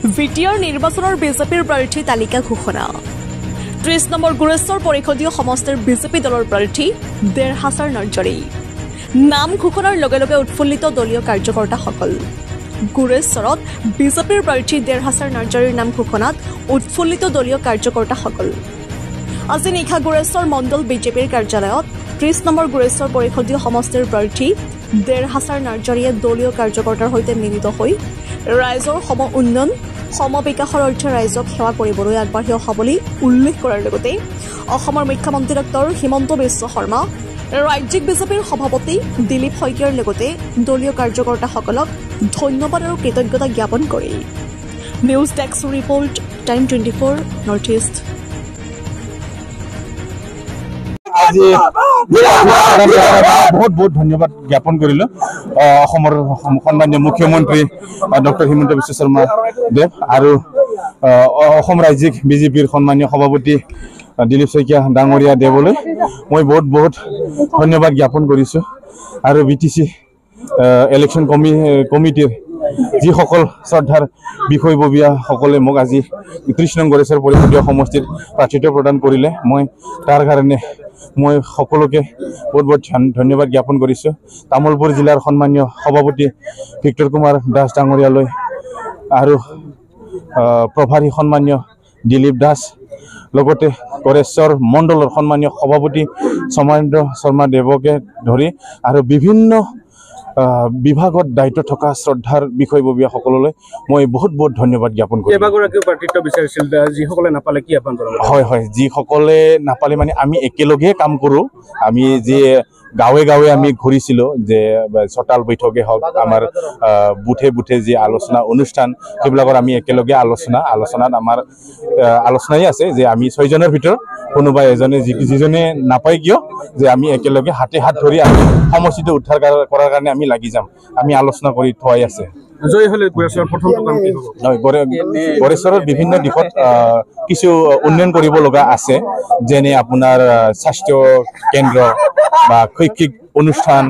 BTR নিৰ্বাচনৰ বিজেপিৰ প্ৰাৰ্থী তালিকা ঘোষণা 30 নম্বৰ গুৰেশ্বৰ পৰিষদীয় সমষ্টিৰ বিজেপি দলৰ প্ৰাৰ্থী দেৰহাছাৰ নাৰ্জাৰী নাম ঘোষণাৰ লগে লগে উৎফুল্লিত দলীয় কাৰ্যকৰ্তাসকল গুৰেশ্বৰত বিজেপিৰ প্ৰাৰ্থী দেৰহাছাৰ নাৰ্জাৰীৰ নাম ঘোষণাত উৎফুল্লিত দলীয় কাৰ্যকৰ্তাসকল আজি নিশা গুৰেশ্বৰ মণ্ডল বিজেপিৰ কাৰ্যালয়ত 30 নম্বৰ গুৰেশ্বৰ পৰিষদীয় সমষ্টিৰ প্ৰাৰ্থী দেৰহাছাৰ নাৰ্জাৰীয়ে দলীয় কাৰ্যকৰ্তাৰ সৈতে মিলিত হৈ ৰাইজৰ সম উন্নয়ন সমবিকাশৰ অৰ্থে ৰাইজক সেৱা কৰিবলৈ আগবাঢ়ি অহা বুলি উল্লেখ কৰাৰ লগতে অসমৰ মুখ্যমন্ত্ৰী ডক্টৰ হিমন্ত বিশ্ব শৰ্মা ৰাজ্যিক বিজেপিৰ সভাপতি দিলীপ শইকীয়াৰ লগতে দলীয় কাৰ্যকৰ্তাসকলক ধন্যবাদ আৰু কৃতজ্ঞতা জ্ঞাপন কৰি news desk report time 24 north east আজি বহুত বহুত ধন্যবাদ জ্ঞাপন কৰিলো অসমৰ সন্মানীয় মুখ্যমন্ত্ৰী ডক্টৰ হিমন্ত বিশ্ব শৰ্মা দেৱ আৰু অসম ৰাজ্যিক বিজেপিৰ সন্মানীয় সভাপতি দিলীপ শইকীয়া ডাঙৰীয়া দেৱলৈ মই বহুত বহুত ধন্যবাদ জ্ঞাপন কৰিছো আৰু বিটিসি ইলেকশন কমিটিৰ যিসকল শ্ৰদ্ধাৰ বিষয়ববীয়াসকলে মোক আজি 30 নং গুৰেশ্বৰ পৰিষদীয় সমষ্টিৰ প্ৰাৰ্থিত্ব প্ৰদান কৰিলে মই তাৰ কাৰণে মই সকলোকে বহুত বহুত ধন্যবাদ জ্ঞাপন কৰিছো তামুলপুৰ জিলাৰ সন্মানীয় সভাপতি ভিক্টৰ কুমাৰ দাস ডাঙৰীয়ালৈ আৰু প্ৰভাৰী সন্মানীয় দিলীপ দাস লগতে গুৰেশ্বৰ মণ্ডলৰ সন্মানীয় সভাপতি সমাৰেন্দ্ৰ শৰ্মা দেৱকে ধৰি আৰু বিভিন্ন বিভাগত দায়িত্ব থকা শ্ৰদ্ধাৰ বিষয়ববীয়াসকললৈ মই বহুত বহুত ধন্যবাদ জ্ঞাপন কৰিছো কেইবাগৰাকীও প্ৰাৰ্থিত্ব বিচাৰিছিল যিসকলে নাপালে কি আহ্বান জনাব হয় হয় যিসকলে নাপালে মানে আমি একেলগে কাম কৰো আমি যে গাঁৱে গাঁৱে আমি ঘূৰিছিলো যে চটাল বৈঠকে হওক আমাৰ বুথে বুথে যে আলোচনা অনুষ্ঠান সেইবিলাকৰ আমি একেলগে আলোচনাত আমাৰ আলোচনাই আছে যে আমি 6 জনৰ ভিতৰত কোনোবা এজনে যিজনে নাপায় কিয় যে আমি একেলগে হাতে হাত ধৰি আমি সমষ্টিটো উদ্ধাৰ কৰাৰ কাৰণে আমি লাগি যাম আমি আলোচনা কৰি থোৱাই আছে জয় হলে গুৰেশ্বৰৰ প্ৰথমটো কাম কি হ'ব গুৰেশ্বৰৰ বিভিন্ন দিশত কিছু উন্নয়ন কৰিব লগা আছে যেনে আপোনাৰ স্বাস্থ্য কেন্দ্ৰ বা শৈক্ষিক অনুষ্ঠান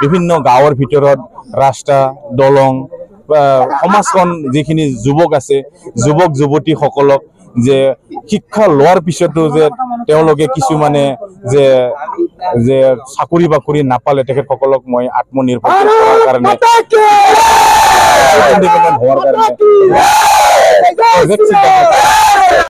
বিভিন্ন গাঁৱৰ ভিতৰত ৰাস্তা দলং সমাজখন যিখিনি যুৱক আছে যুৱক যুৱতীসকলক যে শিক্ষা লোৱাৰ পিছতো যে তেওঁলোকে কিছু মানে যে চাকৰি বাকৰি নাপালে তেখেতসকলক মই আত্মনিৰ্ভৰ কৰাৰ কাৰণে হোৱাৰ কাৰণে